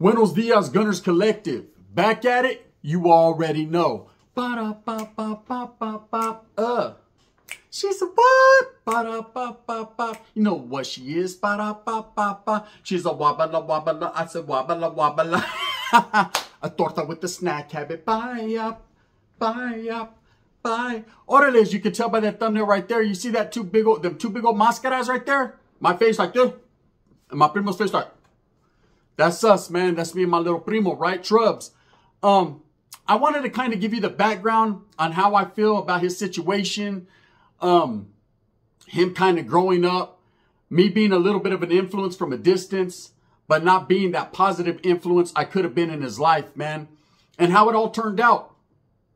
Buenos dias, Gunners Collective. Back at it, you already know. Ba-da-ba-ba-ba-ba-ba. She's a what? Ba-da-ba-ba-ba. You know what she is. Ba-da-ba-ba-ba. She's a wabala wabala. I said wabala wabala. A torta with the snack habit. Bye up. Bye up. Bye. Orale, as you can tell by that thumbnail right there. You see that them two big old mascaras right there? My face like this. And my primo's face like. That's us, man. That's me and my little primo, right? Trubs. I wanted to kind of give you the background on how I feel about his situation. Him kind of growing up. Me being a little bit of an influence from a distance. But not being that positive influence I could have been in his life, man. And how it all turned out.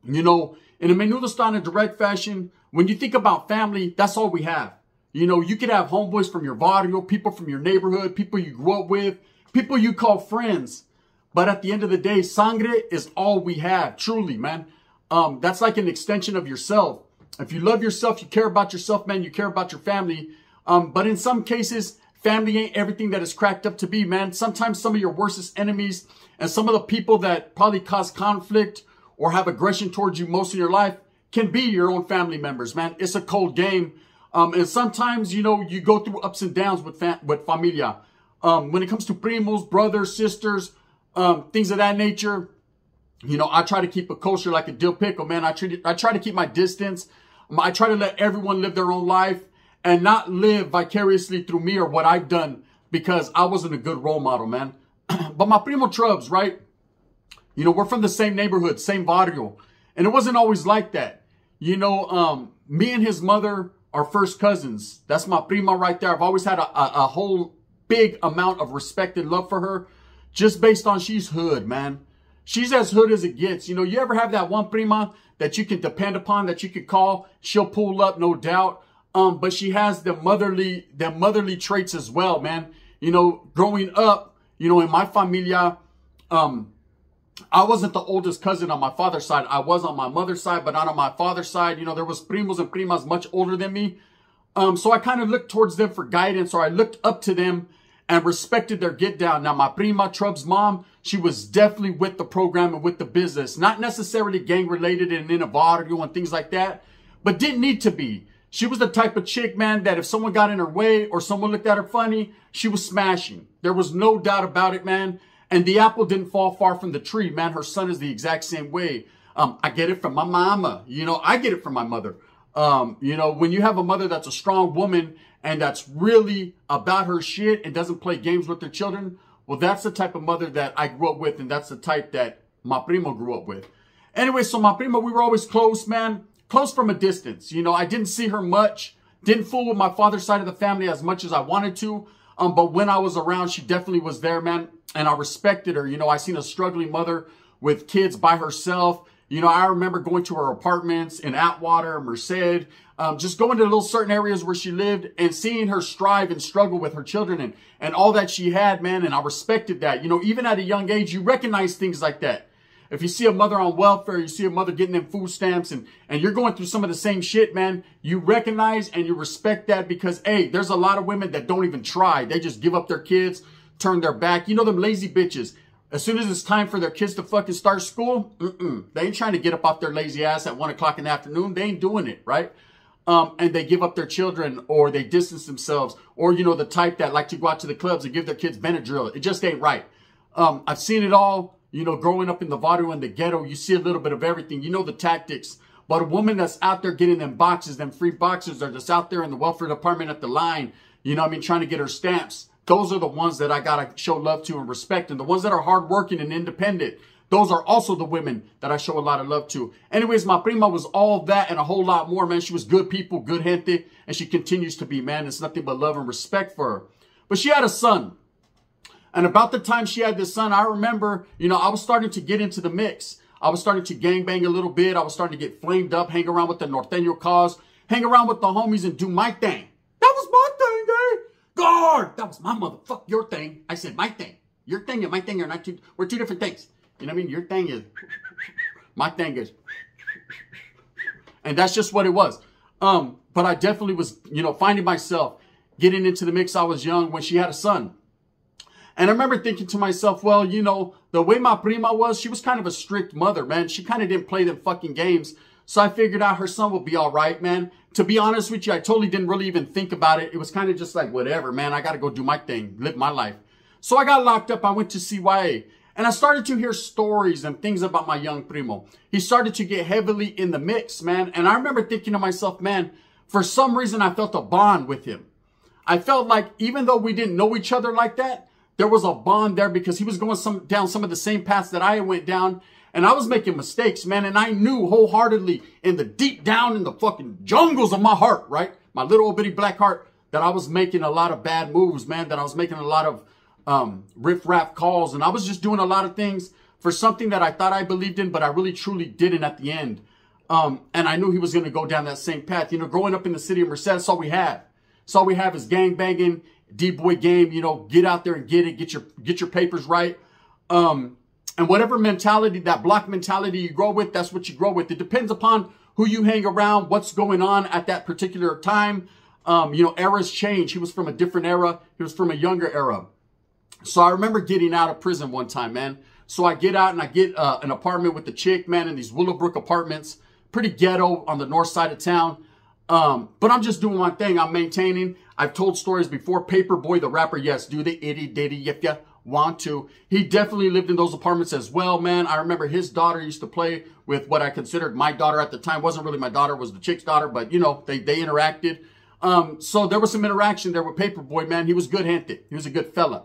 You know, in a menudo style and direct fashion, when you think about family, that's all we have. You know, you could have homeboys from your barrio, people from your neighborhood, people you grew up with. People you call friends, but at the end of the day, sangre is all we have, truly, man. That's like an extension of yourself. If you love yourself, you care about yourself, man, you care about your family. But in some cases, family ain't everything that it's cracked up to be, man. Sometimes some of your worstest enemies and some of the people that probably cause conflict or have aggression towards you most of your life can be your own family members, man. It's a cold game. And sometimes, you know, you go through ups and downs with familia. When it comes to primos, brothers, sisters, things of that nature, you know, I try to keep it kosher like a dill pickle, man. I try to keep my distance. I try to let everyone live their own life and not live vicariously through me or what I've done because I wasn't a good role model, man. But my primo Trubs, right? You know, we're from the same neighborhood, same barrio. And it wasn't always like that. You know, me and his mother are first cousins. That's my prima right there. I've always had a whole big amount of respect and love for her just based on she's hood, man. She's as hood as it gets. You know, you ever have that one prima that you can depend upon, that you can call? She'll pull up, no doubt. But she has the motherly traits as well, man. You know, growing up, you know, in my familia, I wasn't the oldest cousin on my father's side. I was on my mother's side, but not on my father's side. You know, there was primos and primas much older than me. So I kind of looked towards them for guidance, or I looked up to them and respected their get down. Now, my prima, Trub's mom, she was definitely with the program and with the business. Not necessarily gang related and in a barrio and things like that, but didn't need to be. She was the type of chick, man, that if someone got in her way or someone looked at her funny, she was smashing. There was no doubt about it, man. And the apple didn't fall far from the tree, man. Her son is the exact same way. I get it from my mama. You know, I get it from my mother. You know, when you have a mother that's a strong woman and that's really about her shit and doesn't play games with their children, well, that's the type of mother that I grew up with, and that's the type that my primo grew up with. Anyway, so my primo, we were always close, man. Close from a distance. You know, I didn't see her much. Didn't fool with my father's side of the family as much as I wanted to. But when I was around, she definitely was there, man. And I respected her. You know, I seen a struggling mother with kids by herself. You know, I remember going to her apartments in Atwater, Merced, just going to little certain areas where she lived and seeing her strive and struggle with her children and all that she had, man. And I respected that. You know, even at a young age, you recognize things like that. If you see a mother on welfare, you see a mother getting them food stamps and you're going through some of the same shit, man, you recognize and you respect that because, hey, there's a lot of women that don't even try. They just give up their kids, turn their back. You know, them lazy bitches. As soon as it's time for their kids to fucking start school, they ain't trying to get up off their lazy ass at 1 o'clock in the afternoon. They ain't doing it, right? And they give up their children or they distance themselves. Or, you know, the type that like to go out to the clubs and give their kids Benadryl. It just ain't right. I've seen it all. You know, growing up in the barrio and the ghetto, you see a little bit of everything. You know the tactics. But a woman that's out there getting them boxes, them free boxes, or that's out there in the welfare department at the line, you know what I mean, trying to get her stamps. Those are the ones that I got to show love to and respect. And the ones that are hardworking and independent, those are also the women that I show a lot of love to. Anyways, my prima was all that and a whole lot more, man. She was good people, good gente, and she continues to be, man. It's nothing but love and respect for her. But she had a son. And about the time she had this son, I remember, you know, I was starting to get into the mix. I was starting to gangbang a little bit. I was starting to get flamed up, hang around with the Norteño cause, hang around with the homies and do my thing. That was my thing, eh? Guard! That was my motherfucker, your thing. I said my thing. Your thing and my thing are not two, we're two different things. You know what I mean? Your thing is, my thing is, and that's just what it was. But I definitely was, you know, finding myself getting into the mix. I was young when she had a son. And I remember thinking to myself, well, you know, the way my prima was, she was kind of a strict mother, man. She kind of didn't play them fucking games. So I figured out her son would be all right, man. To be honest with you, I totally didn't really even think about it. It was kind of just like, whatever, man. I got to go do my thing, live my life. So I got locked up. I went to CYA. And I started to hear stories and things about my young primo. He started to get heavily in the mix, man. And I remember thinking to myself, man, for some reason I felt a bond with him. I felt like even though we didn't know each other like that, there was a bond there because he was going down some of the same paths that I went down. And I was making mistakes, man. And I knew wholeheartedly in the deep down in the fucking jungles of my heart, right? My little bitty black heart, that I was making a lot of bad moves, man. That I was making a lot of riff-raff calls. And I was just doing a lot of things for something that I thought I believed in, but I really truly didn't at the end. And I knew he was going to go down that same path. You know, growing up in the city of Merced, that's all we have. That's all we have is gang banging, D-boy game, you know, get out there and get it, get your papers right. And whatever mentality, that block mentality you grow with, that's what you grow with. It depends upon who you hang around, what's going on at that particular time. You know, eras change. He was from a different era. He was from a younger era. So I remember getting out of prison one time, man. So I get out and I get an apartment with the chick, man, in these Willowbrook apartments. Pretty ghetto on the north side of town. But I'm just doing my thing. I'm maintaining. I've told stories before. Paperboy, the rapper, yes, do the itty ditty if you want to. He definitely lived in those apartments as well, man. I remember his daughter used to play with what I considered my daughter at the time. Wasn't really my daughter, was the chick's daughter, but you know, they interacted. So there was some interaction there with Paperboy, man. He was good-handed. He was a good fella.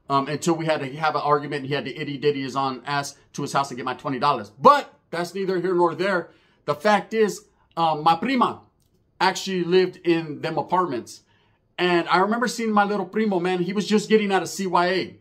Until we had to have an argument and he had to itty-ditty his own ass to his house and get my $20. But that's neither here nor there. The fact is, my prima actually lived in them apartments. And I remember seeing my little primo, man. He was just getting out of CYA.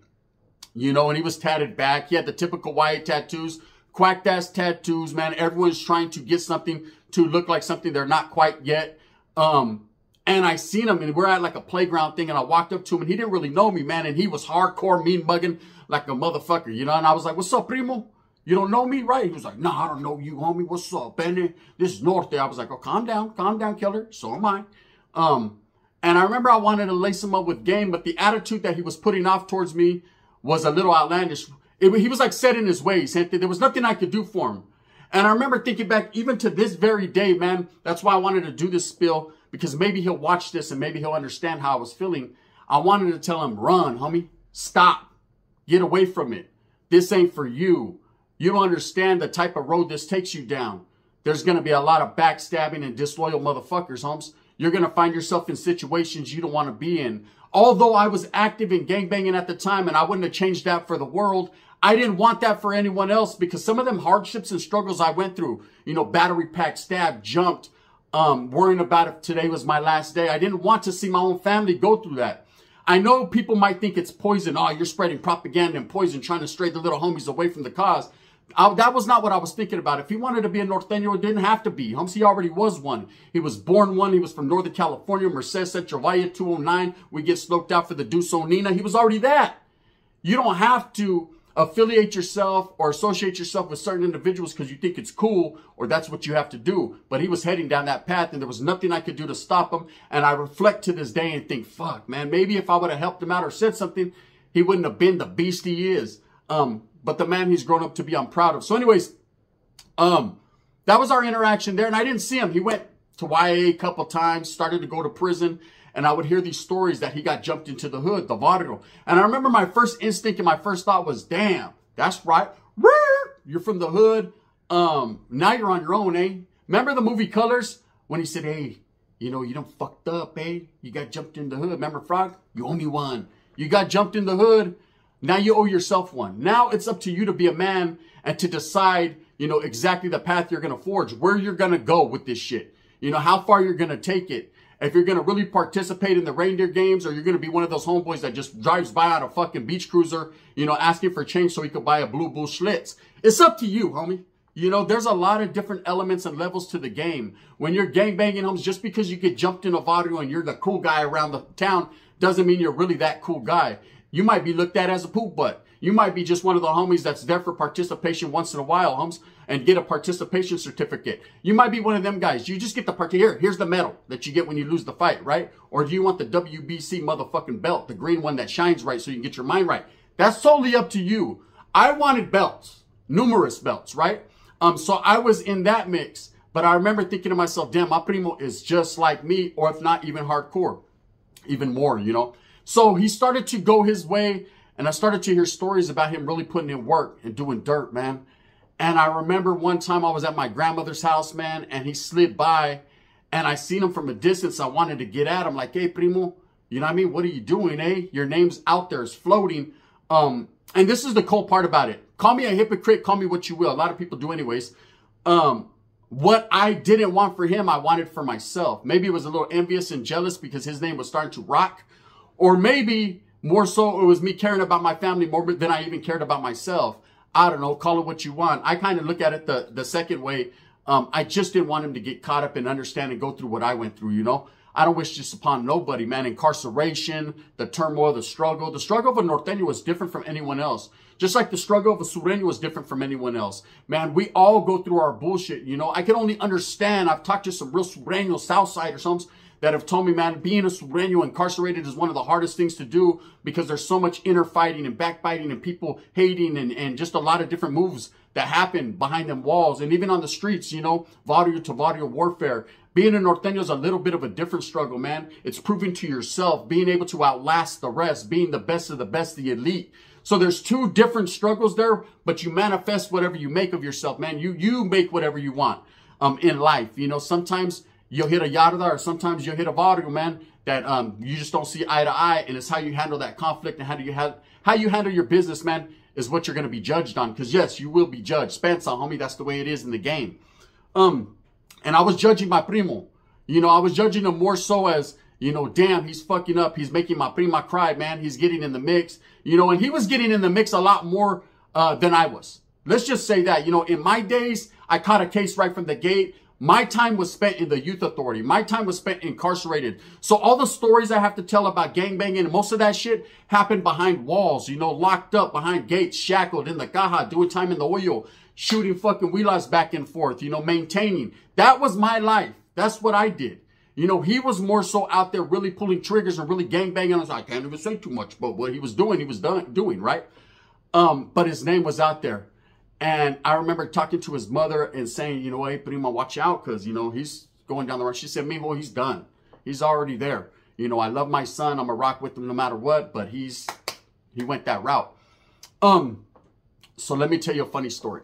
You know, and he was tatted back. He had the typical YA tattoos, quacked-ass tattoos, man. Everyone's trying to get something to look like something they're not quite yet. And I seen him, and we're at like a playground thing, and I walked up to him, and he didn't really know me, man, and he was hardcore mean mugging like a motherfucker, you know, and I was like, what's up, primo? You don't know me, right? He was like, nah, I don't know you, homie. What's up, Benny? This is North there. I was like, oh, calm down, killer. So am I. And I remember I wanted to lace him up with game, but the attitude that he was putting off towards me was a little outlandish. He was like set in his ways, and there was nothing I could do for him. And I remember thinking back, even to this very day, man, that's why I wanted to do this spill, because maybe he'll watch this and maybe he'll understand how I was feeling. I wanted to tell him, run, homie. Stop. Get away from it. This ain't for you. You don't understand the type of road this takes you down. There's going to be a lot of backstabbing and disloyal motherfuckers, homes. You're going to find yourself in situations you don't want to be in. Although I was active in gangbanging at the time and I wouldn't have changed that for the world, I didn't want that for anyone else, because some of them hardships and struggles I went through, you know, battery packed, stabbed, jumped, worrying about if today was my last day. I didn't want to see my own family go through that. I know people might think it's poison. Oh, you're spreading propaganda and poison, trying to stray the little homies away from the cause. That was not what I was thinking about. If he wanted to be a Norteño, it didn't have to be. Homes, he already was one. He was born one. He was from Northern California, Merced, Central Valle, 209. We get smoked out for the Dusonina. He was already that. You don't have to affiliate yourself or associate yourself with certain individuals because you think it's cool or that's what you have to do. But he was heading down that path and there was nothing I could do to stop him. And I reflect to this day and think, fuck, man, maybe if I would have helped him out or said something, he wouldn't have been the beast he is. But the man he's grown up to be, I'm proud of. So anyways, that was our interaction there. And I didn't see him. He went to YA a couple times, started to go to prison. And I would hear these stories that he got jumped into the hood, the barrio. And I remember my first instinct and my first thought was, damn, that's right. You're from the hood. Now you're on your own, eh? Remember the movie Colors? When he said, hey, you know, you done fucked up, eh? You got jumped in the hood. Remember, Frog? You owe me one. You got jumped in the hood. Now you owe yourself one. Now it's up to you to be a man and to decide, you know, exactly the path you're going to forge, where you're going to go with this shit. You know, how far you're going to take it. If you're going to really participate in the reindeer games, or you're going to be one of those homeboys that just drives by on a fucking beach cruiser, you know, asking for change so he could buy a Blue Bull Schlitz. It's up to you, homie. You know, there's a lot of different elements and levels to the game. When you're gangbanging, homies, just because you get jumped in a barrio and you're the cool guy around the town doesn't mean you're really that cool guy. You might be looked at as a poop butt. You might be just one of the homies that's there for participation once in a while, homes, and get a participation certificate. You might be one of them guys. You just get the here's the medal that you get when you lose the fight, right? Or do you want the WBC motherfucking belt, the green one that shines right so you can get your mind right? That's totally up to you. I wanted belts, numerous belts, right? So I was in that mix, but I remember thinking to myself, damn, my primo is just like me, or if not even hardcore, even more, you know? So he started to go his way, and I started to hear stories about him really putting in work and doing dirt, man. And I remember one time I was at my grandmother's house, man, and he slid by, and I seen him from a distance. I wanted to get at him like, hey, primo, you know what I mean? What are you doing, eh? Your name's out there, it's floating. And this is the cool part about it. Call me a hypocrite, call me what you will. A lot of people do anyways. What I didn't want for him, I wanted for myself. Maybe it was a little envious and jealous because his name was starting to rock. Or maybe more so it was me caring about my family more than I even cared about myself. I don't know, call it what you want. I kind of look at it the second way. I just didn't want him to get caught up and understand and go through what I went through, you know. I don't wish this upon nobody, man. Incarceration, the turmoil, the struggle. The struggle of a norteño was different from anyone else. Just like the struggle of a sureño was different from anyone else. Man, we all go through our bullshit, you know. I can only understand. I've talked to some real sureños, Southside or some that have told me, man, being a sureño incarcerated is one of the hardest things to do because there's so much inner fighting and backbiting and people hating and just a lot of different moves that happen behind them walls. And even on the streets, you know, barrio to barrio warfare. Being a norteño is a little bit of a different struggle, man. It's proving to yourself, being able to outlast the rest, being the best of the best, the elite. So there's two different struggles there, but you manifest whatever you make of yourself, man. You make whatever you want in life. You know, sometimes you'll hit a yarda or sometimes you'll hit a barrio, man, that you just don't see eye to eye. And it's how you handle that conflict and how you handle your business, man, is what you're going to be judged on. Because, yes, you will be judged. Spensa, homie, that's the way it is in the game. And I was judging my primo. You know, I was judging him more so as, you know, damn, he's fucking up. He's making my prima cry, man. He's getting in the mix. You know, and he was getting in the mix a lot more than I was. Let's just say that. You know, in my days, I caught a case right from the gate. My time was spent in the youth authority. My time was spent incarcerated. So all the stories I have to tell about gangbanging and most of that shit happened behind walls, you know, locked up behind gates, shackled in the caja, doing time in the oil, shooting fucking wheelers back and forth, you know, maintaining. That was my life. That's what I did. You know, he was more so out there really pulling triggers and really gangbanging. I was like, I can't even say too much, but what he was doing, doing, right? But his name was out there. And I remember talking to his mother and saying, you know, hey, prima, watch out, because, you know, he's going down the road. She said, mijo, he's done. He's already there. You know, I love my son. I'm going to rock with him no matter what, but he went that route. So let me tell you a funny story.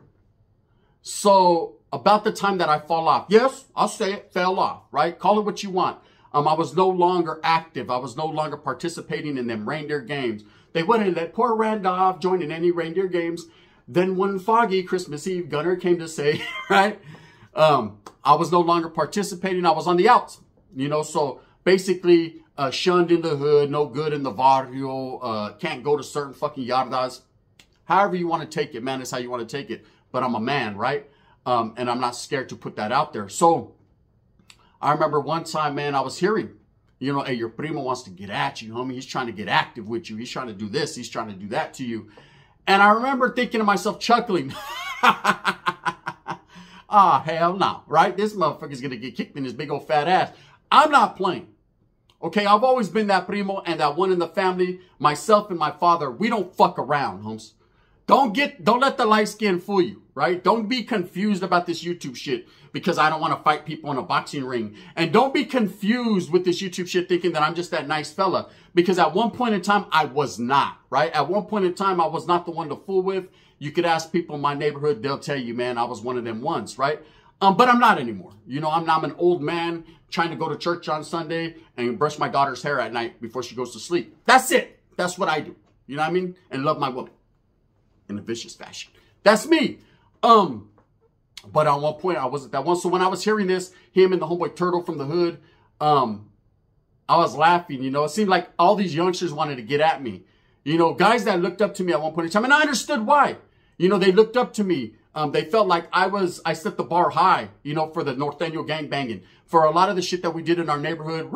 So about the time that I fall off, yes, I'll say it, fell off, right? Call it what you want. I was no longer active. I was no longer participating in them reindeer games. They wouldn't let poor Randolph join in any reindeer games. Then one foggy Christmas Eve, Gunner came to say, right? I was no longer participating. I was on the outs, you know, so basically shunned in the hood, no good in the barrio, can't go to certain fucking yardas. However you want to take it, man, is how you want to take it. But I'm a man, right? And I'm not scared to put that out there. So I remember one time, man, I was hearing, you know, hey, your primo wants to get at you, homie. He's trying to get active with you. He's trying to do this. He's trying to do that to you. And I remember thinking to myself, chuckling, ah, hell no, right? This motherfucker's going to get kicked in his big old fat ass. I'm not playing. Okay, I've always been that primo and that one in the family. Myself and my father, we don't fuck around, homes. Don't let the light skin fool you, right? Don't be confused about this YouTube shit because I don't want to fight people in a boxing ring. And don't be confused with this YouTube shit thinking that I'm just that nice fella. Because at one point in time, I was not, right? At one point in time, I was not the one to fool with. You could ask people in my neighborhood, they'll tell you, man, I was one of them ones, right? But I'm not anymore. You know, I'm an old man trying to go to church on Sunday and brush my daughter's hair at night before she goes to sleep. That's it. That's what I do. You know what I mean? And love my woman in a vicious fashion. That's me. But at one point, I wasn't that one. So when I was hearing this, him and the homeboy Turtle from the hood, I was laughing, you know. It seemed like all these youngsters wanted to get at me. You know, guys that looked up to me at one point in time, and I understood why. You know, they looked up to me. They felt like I set the bar high, you know, for the norteño gangbanging. For a lot of the shit that we did in our neighborhood,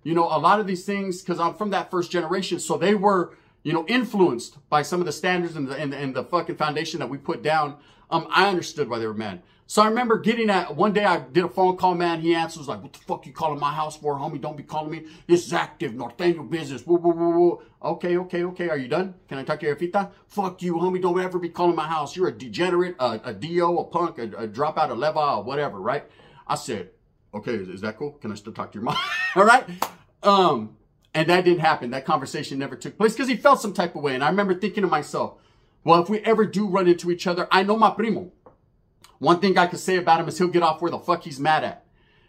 you know, a lot of these things, because I'm from that first generation. So they were, you know, influenced by some of the standards and the fucking foundation that we put down, I understood why they were mad. So I remember getting at, one day I did a phone call, man. He answers like, what the fuck you calling my house for, homie? Don't be calling me. This is active Norteño business. Woo, woo, woo, woo. Okay. Are you done? Can I talk to your Jefita? Fuck you, homie. Don't ever be calling my house. You're a degenerate, a DO, a punk, a dropout, a leva, whatever, right? I said, okay, is that cool? Can I still talk to your mom? All right? And that didn't happen. That conversation never took place because he felt some type of way. And I remember thinking to myself, well, if we ever do run into each other, I know my primo. One thing I could say about him is he'll get off where the fuck he's mad at.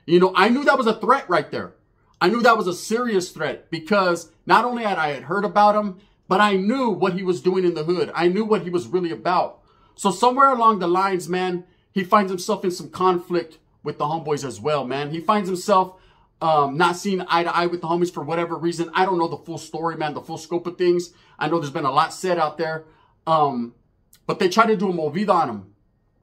You know, I knew that was a threat right there. I knew that was a serious threat because not only had I heard about him, but I knew what he was doing in the hood. I knew what he was really about. So somewhere along the lines, man, he finds himself in some conflict with the homeboys as well, man. He finds himself not seeing eye to eye with the homies for whatever reason. I don't know the full story, man, the full scope of things. I know there's been a lot said out there. But they try to do a movida on him.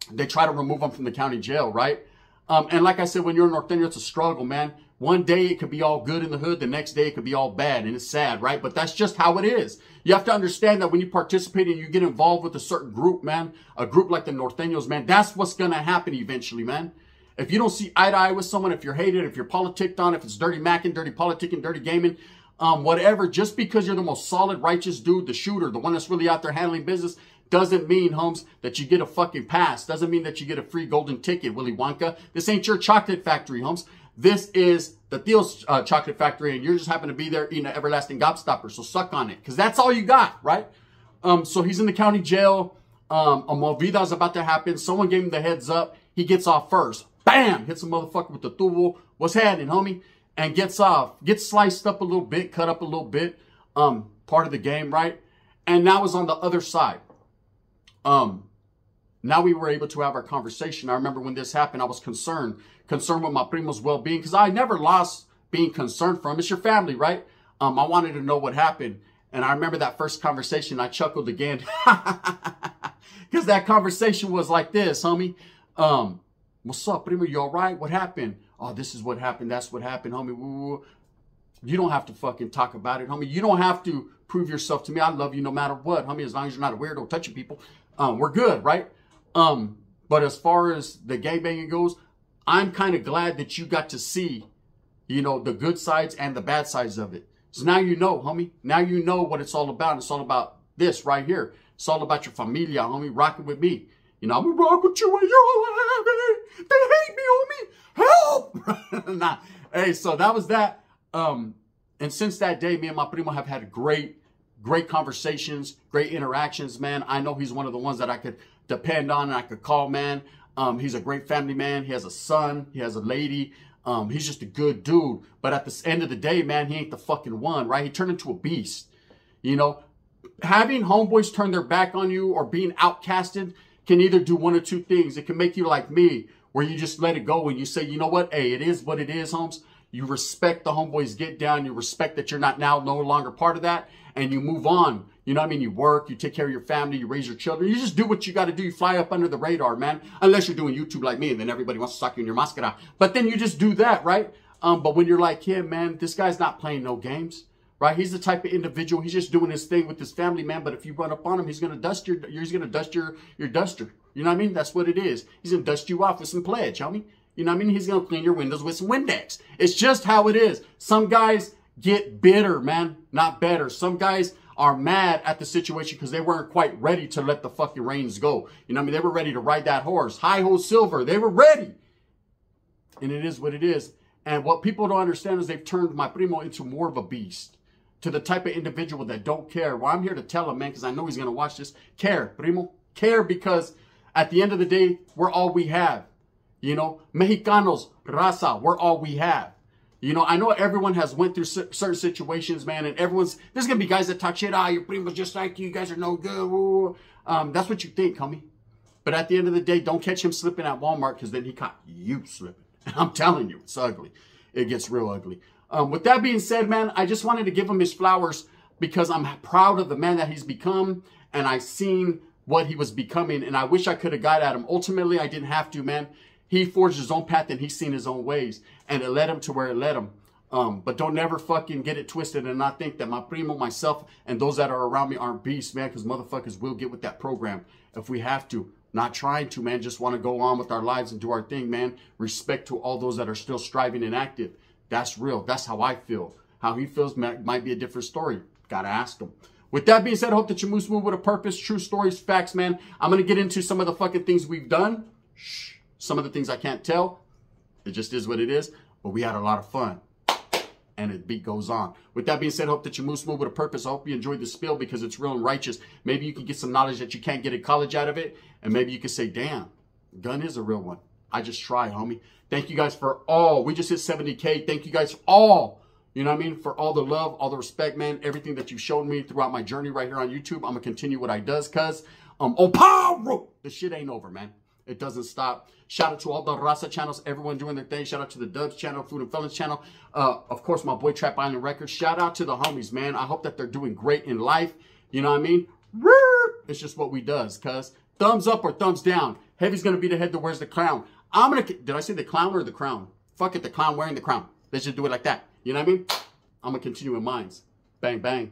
They try to remove him from the county jail, right? And like I said, when you're in Norteño, it's a struggle, man. One day it could be all good in the hood. The next day it could be all bad. And it's sad, right? But that's just how it is. You have to understand that when you participate and you get involved with a certain group, man, a group like the Norteños, man, that's what's going to happen eventually, man. If you don't see eye to eye with someone, if you're hated, if you're politicked on, if it's dirty macking, dirty politicking, dirty gaming, whatever, just because you're the most solid, righteous dude, the shooter, the one that's really out there handling business, doesn't mean, Holmes, that you get a fucking pass. Doesn't mean that you get a free golden ticket, Willy Wonka. This ain't your chocolate factory, Holmes. This is the Theo's chocolate factory, and you just happen to be there eating an everlasting gobstopper. So suck on it, because that's all you got, right? So he's in the county jail. A movida is about to happen. Someone gave him the heads up. He gets off first. Bam! Hits a motherfucker with the tubo. What's happening, homie? And gets off. Gets sliced up a little bit, cut up a little bit. Part of the game, right? And now is on the other side. Now we were able to have our conversation. I remember when this happened, I was concerned with my primo's well-being, because I never lost being concerned for him. It's your family, right? I wanted to know what happened. And I remember that first conversation, I chuckled again. Because that conversation was like this, homie. What's up, primo? You all right? What happened? Oh, this is what happened. That's what happened, homie. Woo. You don't have to fucking talk about it, homie. You don't have to prove yourself to me. I love you no matter what, homie. As long as you're not a weirdo touching people, we're good, right? But as far as the gangbanging goes, I'm kind of glad that you got to see, you know, the good sides and the bad sides of it. So now you know, homie. Now you know what it's all about. It's all about this right here. It's all about your familia, homie. Rocking with me. You know, I'm gonna rock with you when you're alive. They hate me, homie. Help! Nah. Hey, so that was that. And since that day, me and my primo have had great conversations, great interactions, man. I know he's one of the ones that I could depend on and I could call, man. He's a great family man. He has a son. He has a lady. He's just a good dude. But at the end of the day, man, he ain't the fucking one, right? He turned into a beast. You know, having homeboys turn their back on you or being outcasted can either do one or two things. It can make you like me, where you just let it go and you say, you know what? Hey, it is what it is, Holmes. You respect the homeboys get down. You respect that you're not now no longer part of that. And you move on. You know what I mean? You work, you take care of your family, you raise your children. You just do what you got to do. You fly up under the radar, man. Unless you're doing YouTube like me and then everybody wants to suck you in your mascara. But then you just do that, right? But when you're like him, man, this guy's not playing no games, right? He's the type of individual. He's just doing his thing with his family, man. But if you run up on him, he's going to dust your duster. You know what I mean? That's what it is. He's going to dust you off with some pledge, homie. You know what I mean? He's going to clean your windows with some Windex. It's just how it is. Some guys get bitter, man, not better. Some guys are mad at the situation because they weren't quite ready to let the fucking reins go. You know what I mean? They were ready to ride that horse. Hi-ho silver. They were ready. And it is what it is. And what people don't understand is they've turned my primo into more of a beast. To the type of individual that don't care. Well, I'm here to tell him, man, because I know he's going to watch this. Care, primo. Care, because at the end of the day, we're all we have. You know, Mexicanos, raza, we're all we have. You know, I know everyone has went through certain situations, man, and there's going to be guys that talk shit. Your primo's just like you guys are no good. That's what you think, homie. But at the end of the day, don't catch him slipping at Walmart, because then he caught you slipping. I'm telling you, it's ugly. It gets real ugly. With that being said, man, I just wanted to give him his flowers because I'm proud of the man that he's become, and I've seen what he was becoming, and I wish I could have got at him. Ultimately, I didn't have to, man. He forged his own path and he's seen his own ways, and it led him to where it led him. But don't never fucking get it twisted and not think that my primo, myself, and those that are around me aren't beasts, man, because motherfuckers will get with that program if we have to. Not trying to, man, just want to go on with our lives and do our thing, man. Respect to all those that are still striving and active. That's real. That's how I feel. How he feels might be a different story. Gotta ask him. With that being said, I hope that you move with a purpose. True stories, facts, man. I'm going to get into some of the fucking things we've done. Shh. Some of the things I can't tell. It just is what it is. But we had a lot of fun. And the beat goes on. With that being said, I hope that you move smooth with a purpose. I hope you enjoyed the spill because it's real and righteous. Maybe you can get some knowledge that you can't get in college out of it. And maybe you can say, damn, gun is a real one. I just try, homie. Thank you guys for all. We just hit 70K. Thank you guys all. You know what I mean? For all the love, all the respect, man. Everything that you showed me throughout my journey right here on YouTube. I'm going to continue what I does, cuz. Oh, power! The shit ain't over, man. It doesn't stop. Shout out to all the Raza channels, everyone doing their thing. Shout out to the Dubs channel, Food and Felons channel. Of course, my boy Trap Island Records. Shout out to the homies, man. I hope that they're doing great in life. You know what I mean? It's just what we does, cuz. Thumbs up or thumbs down. Heavy's going to be the head that wears the crown. Did I say the clown or the crown? Fuck it, the clown wearing the crown. Let's just do it like that. You know what I mean? I'm going to continue with mines. Bang, bang.